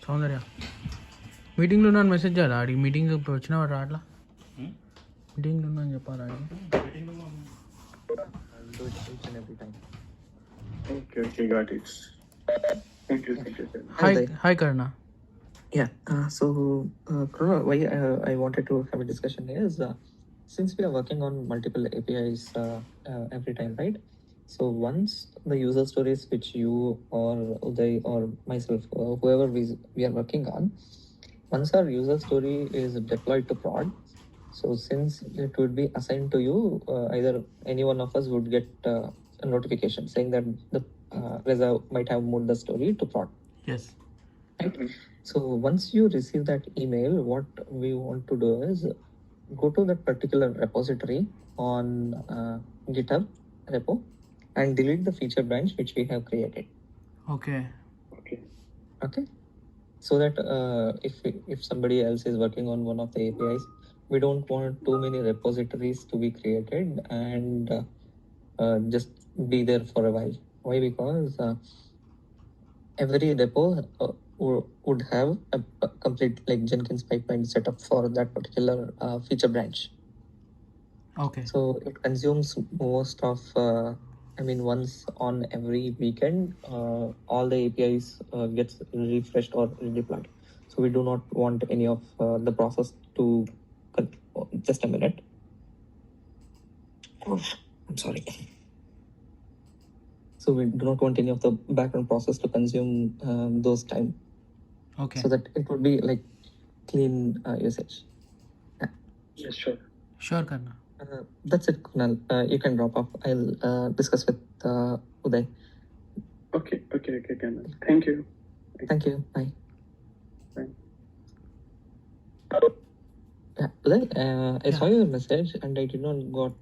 సౌందర్య మీటింగ్లో ఉన్నాను మెసేజ్ చేయాలా ఆడికి మీటింగ్ వచ్చినవాడు అట్లా మీటింగ్లో ఉన్నా అని చెప్పాలి ఆడికి. I'll do it each and every time. Okay, got it. Thank you, sir. Hi Uday. Hi Karuna. Yeah. Karuna, why I wanted to have a discussion is since we are working on multiple APIs every time, right? So once the user stories which you or Uday or myself, whoever we are working on, once our user story is deployed to prod, so since it would be assigned to you, either any one of us would get a notification saying that the Reza might have moved the story to prod. Yes. Right? So once you receive that email, what we want to do is go to that particular repository on GitHub repo and delete the feature branch which we have created. Okay. Okay. So that if somebody else is working on one of the APIs, we don't want too many repositories to be created and just be there for a while. Why? Because every repo would have a complete like Jenkins pipeline set up for that particular feature branch. Okay. So it consumes most of, once on every weekend, all the APIs gets refreshed or redeployed. So we do not want any of the process to, just a minute. Oh, I'm sorry. So we do not want any of the background process to consume those time. Okay. So that it would be like clean usage. Yes, sure. Sure Karuna. That's it, Kunal. You can drop off. I'll discuss with Uday. Okay, Canon. Thank you. Thank you. Bye. Bye. Yeah, Uday, I Yeah. saw your message and I did not got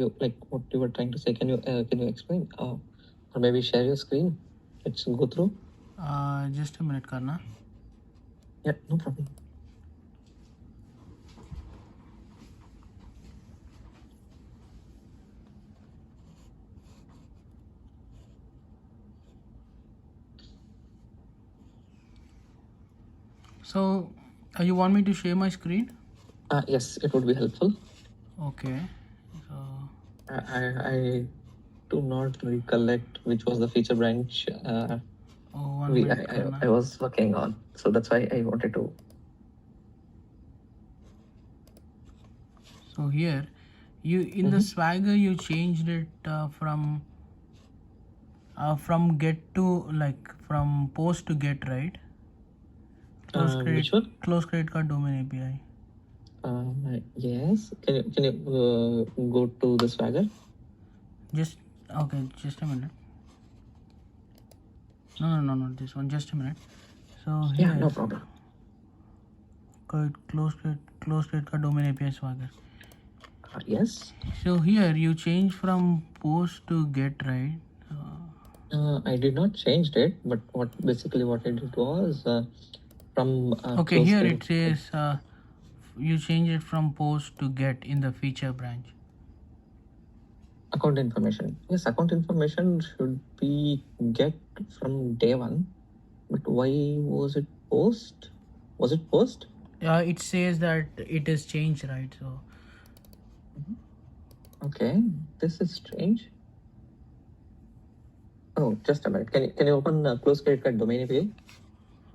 you like what you were trying to say. Can you explain or maybe share your screen? Let's go through. Just minute Karuna. Yeah, no problem. So you want me to share my screen? Yes, it would be helpful. Okay. So I do not recollect which was the feature branch one minute Karuna. I was working on. So that's why I wanted to. So here, you in the Swagger you changed it from get to like from post to get, right? Which one? Close credit card domain API. Yes. Can you go to the Swagger? Just okay. Just a minute. No. This one. Just a minute. So here, Yeah, no problem. close credit card domain API Swagger. Yes. So here you change from post to get, right? I did not change it, but what I did was from. Okay, close here to- it says you change it from post to get in the feature branch. account information. Yes, account information should be get from day one, but why was it post? Was it post? It says that it is changed, right? So Okay, this is strange. Oh, just a minute. Can you open close credit card domain API?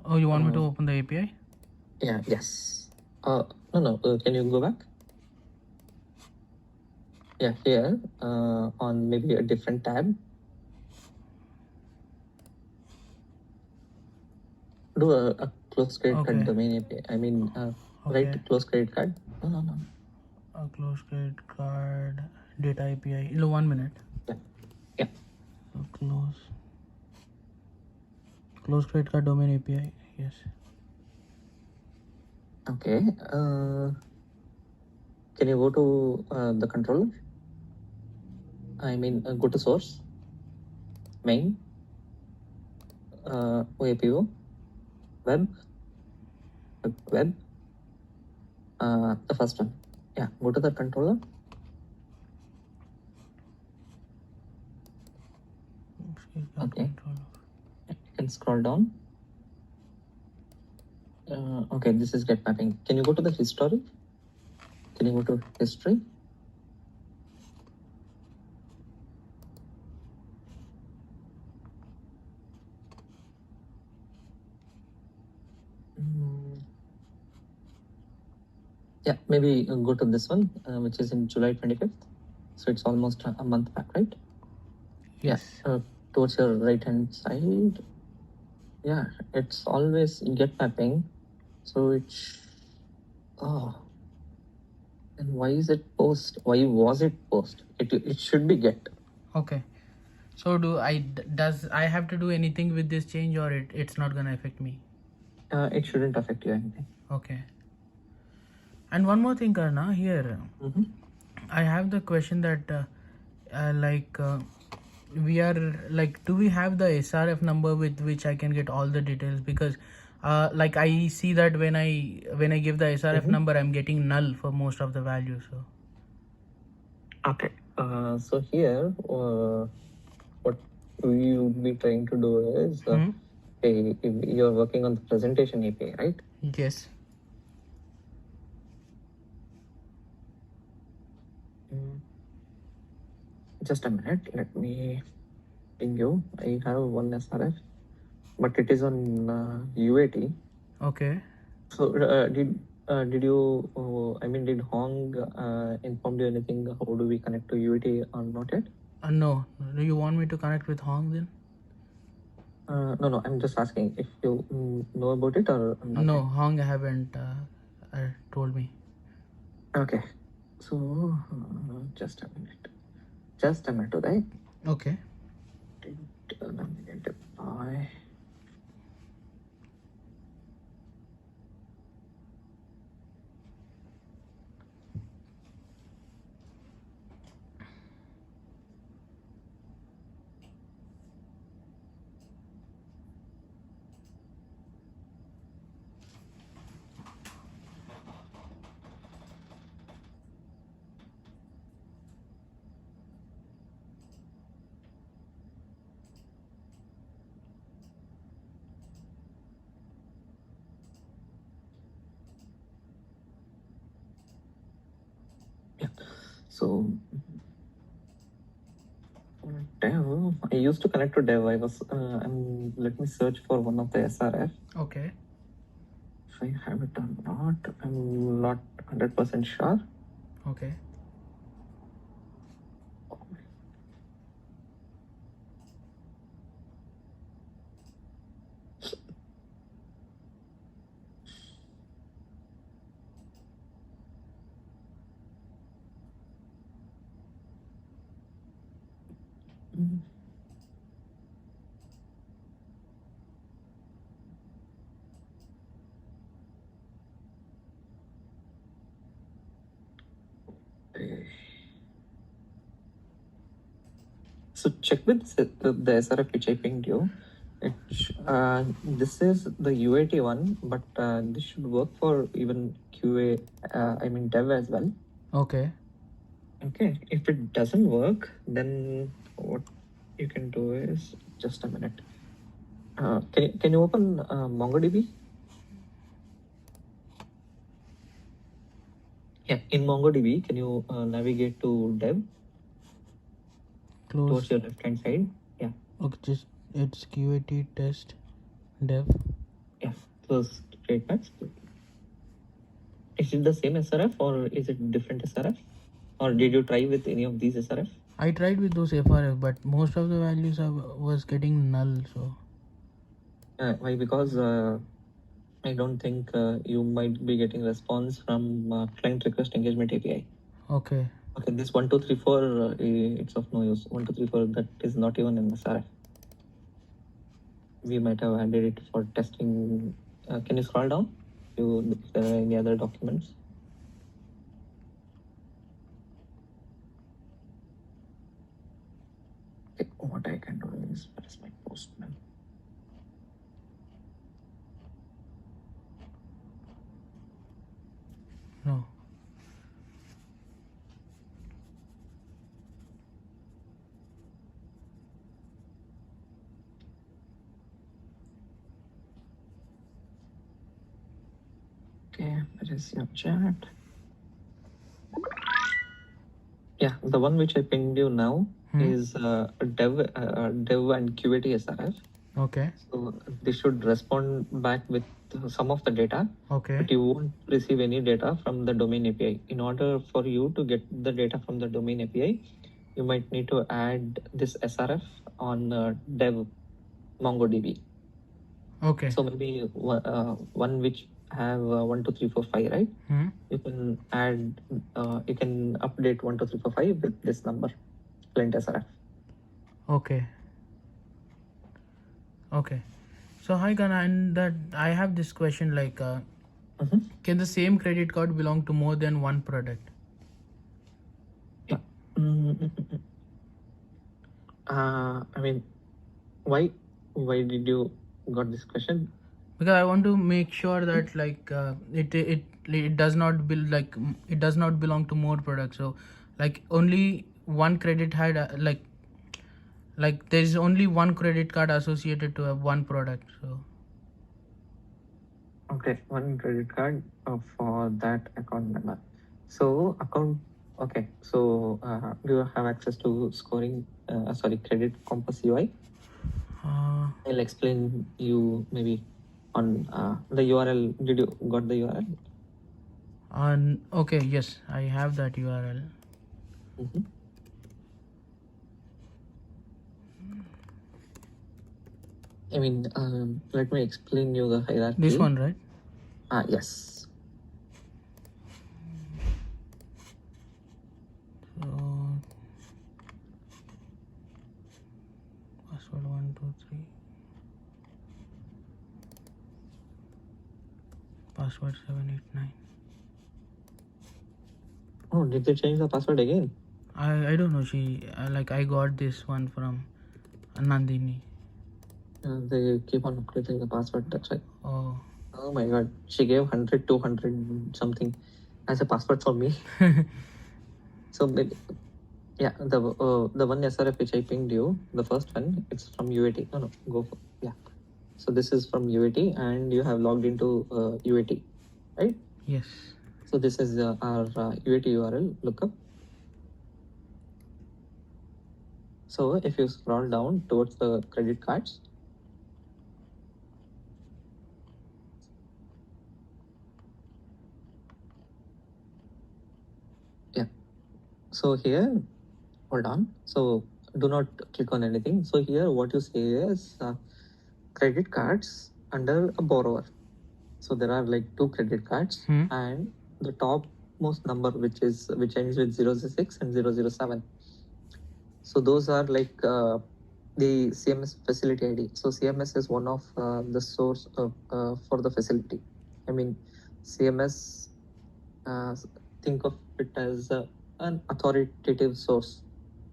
oh, you want me to open the API? Yeah. Yes. No. Can you go back? Yeah, here on maybe a different tab. Do a close credit card Okay. domain API. Write Okay. close credit card. No. Close credit card data API. No, 1 minute. Yeah. So close credit card domain API. Yes. Okay. Can you go to the controller? Go to source, main, OAPO, web, the first one. Yeah, go to the controller. Okay. You can scroll down. Okay, this is get mapping. Can you go to the history? Can you go to history? Mm, Yeah, maybe go to this one, which is in July 25th. So it's almost a month back, right? Yes. Yeah, towards your right hand side. Yeah, it's always get mapping. So it's oh, and why is it post? Why was it post? It should be get. Okay. So does I have to do anything with this change, or it's not gonna affect me? It shouldn't affect you anything. Okay. And one more thing, Karna, here Mm-hmm. I have the question that we are like, do we have the SRF number with which I can get all the details? Because like I see that when I give the SRF Mhm. number, I'm getting null for most of the values. So Okay. So here, what we would be trying to do is, if you're working on the presentation API, right? yes. Mm, Just a minute. Let me ping you. I have one SRF, but it is on UAT. Okay. So did you? I mean, did Hong inform you anything? How do we connect to UAT or not yet? No. Do you want me to connect with Hong then? No. I'm just asking if you know about it or not. No, Yet. Hong haven't told me. Okay. So just a minute. Just a minute, right? Okay. Let me identify. Yeah. So Dev, I used to connect to Dev. I was let me search for one of the SRF. Okay. If I have it or not, I'm not 100% sure. Okay. Mm. So check with the SRF which I pinged you. This is the UAT one, but this should work for even QA, I mean Dev as well. Okay. Okay, if it doesn't work, then what you can do is just a minute. Can you open MongoDB? Yeah, in MongoDB, can you navigate to Dev Close. towards your left hand side? Yeah, Okay. Just it's QAT test dev. yeah. Close trademarks. Is it the same SRF or is it different SRF? Or did you try with any of these SRF? I tried with those FRF, but most of the values I was getting null. So Why? Because I don't think you might be getting response from client request engagement API. okay. Okay, this 1, 2, 3, 4, it's of no use. 1, 2, 3, 4, that is not even in SRF. We might have added it for testing. Can you scroll down? If there are any other documents. Okay, what I can do is, where is my postman? No. Where is your chat? Yeah, the one which I pinged you now is dev and QAT SRF. Okay. So they should respond back with some of the data, Okay. but you won't receive any data from the domain API. In order for you to get the data from the domain API, you might need to add this SRF on dev MongoDB. Okay. So maybe one which have 1, 2, 3, 4, 5, right? You can add, you can update 1, 2, 3, 4, 5 with this number, client SRF. Okay. Okay. So hi Gana, and that I have this question like, can the same credit card belong to more than one product? Yeah. I mean, why did you got this question? Because I want to make sure that like it does not it does not belong to more products. So like only one credit had like there is only one credit card associated to one product. So Okay, one credit card for that account number. So account. Okay, so do you have access to scoring? Credit Compass UI. I'll explain you maybe on the URL. Did you got the URL? Okay, yes, I have that URL. I mean, let me explain you the hierarchy. This one, right? Yes. So password 1, 2, 3. Password 789. Oh, did they change the password again? I don't know. She I got this one from Nandini. They keep on updating the password. That's right. Oh. Oh my god, she gave 100, 200 something as a password for me. So maybe, yeah, the one SRF which I pinged you, the first one, it's from UAT. No, go for, yeah. So this is from UAT, and you have logged into UAT, right? Yes. So this is our UAT URL. Look up. So if you scroll down towards the credit cards, yeah. So here, hold on. So do not click on anything. So here, what you say is credit cards under a borrower. So there are like two credit cards, and the topmost number which ends with 006 and 007. So those are like the CMS facility ID. So CMS is one of the source for the facility. I mean, CMS, think of it as an authoritative source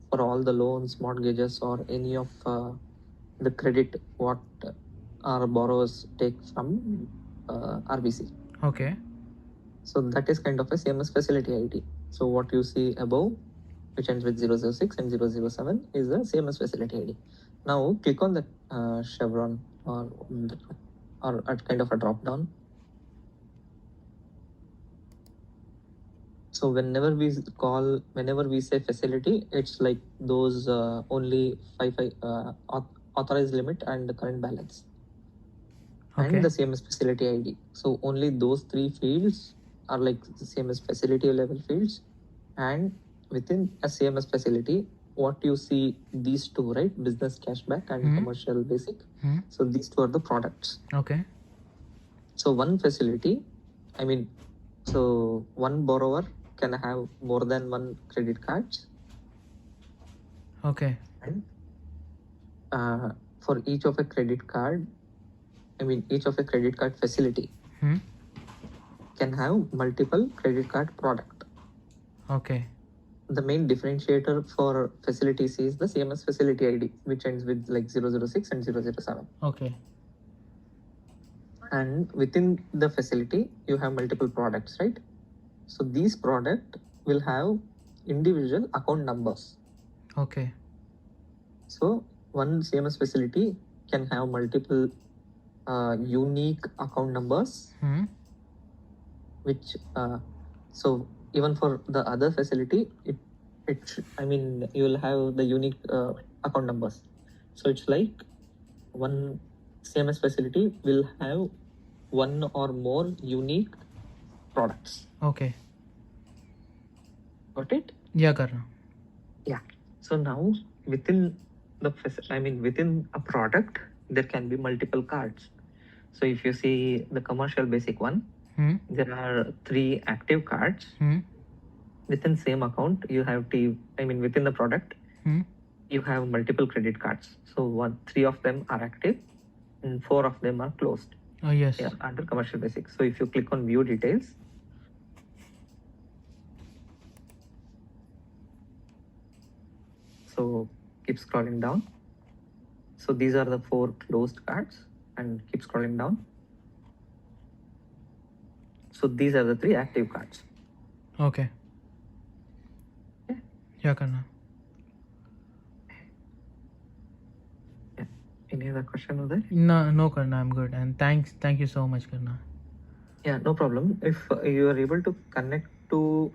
for all the loans, mortgages, or any of the credit what our borrowers take from RBC. Okay. So that is kind of a CMS facility ID. So what you see above, which ends with 006 and 007, is the CMS facility ID. Now click on the chevron or at kind of a drop down. So whenever we say facility, it's like those only five authorized limit and the current balance. Okay. And the CMS facility ID. So only those three fields are like the CMS facility level fields, and within a CMS facility, what you see, these two, right? Business cashback and commercial basic. So these two are the products. Okay. So one facility, I mean, so one borrower can have more than one credit cards. Okay. And for each of a credit card, I mean, each of a credit card facility can have multiple credit card product. Okay. The main differentiator for facilities is the CMS facility ID, which ends with like 006 and 007. Okay. And within the facility, you have multiple products, right? So these product will have individual account numbers. Okay. So one CMS facility can have multiple unique account numbers, which so even for the other facility, I mean, you will have the unique account numbers. So it's like one CMS facility will have one or more unique products. Okay. Got it? Yeah, Karna. Yeah. So now within within a product, there can be multiple cards. So if you see the commercial basic one, there are 3 active cards. Within same account, you have within the product, you have multiple credit cards. So 3 of them are active and 4 of them are closed. Oh, yes. Yeah, under commercial basic. So if you click on view details, so keep scrolling down. So these are the 4 closed cards, and keep scrolling down. So these are the 3 active cards. Okay. Okay. Yeah, Karna. Yeah. Any other question over there? No, Karna, I'm good. And thank you so much, Karna. Yeah, no problem. If you are able to connect to,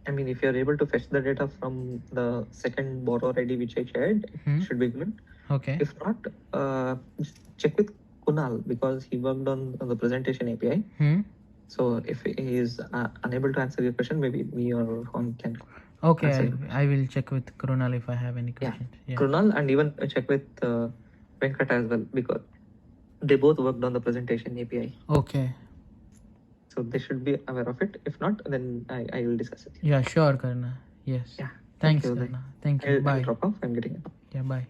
if you are able to fetch the data from the second borrower ID which I shared, it should be good. Okay. If not, just check with Kunal, because he worked on the presentation API. So if he is unable to answer your question, maybe me or Hon can. Okay, answer your I will check with Krunal if I have any Yeah. questions. Yeah. Kunal, and even check with Venkat as well, because they both worked on the presentation API. Okay. So they should be aware of it. If not, then I will discuss it. Yeah, sure, Karna. Yes. Yeah. Thanks, you. Karna. Thank you. I'll Bye. drop off. I'm getting it. Yeah, bye.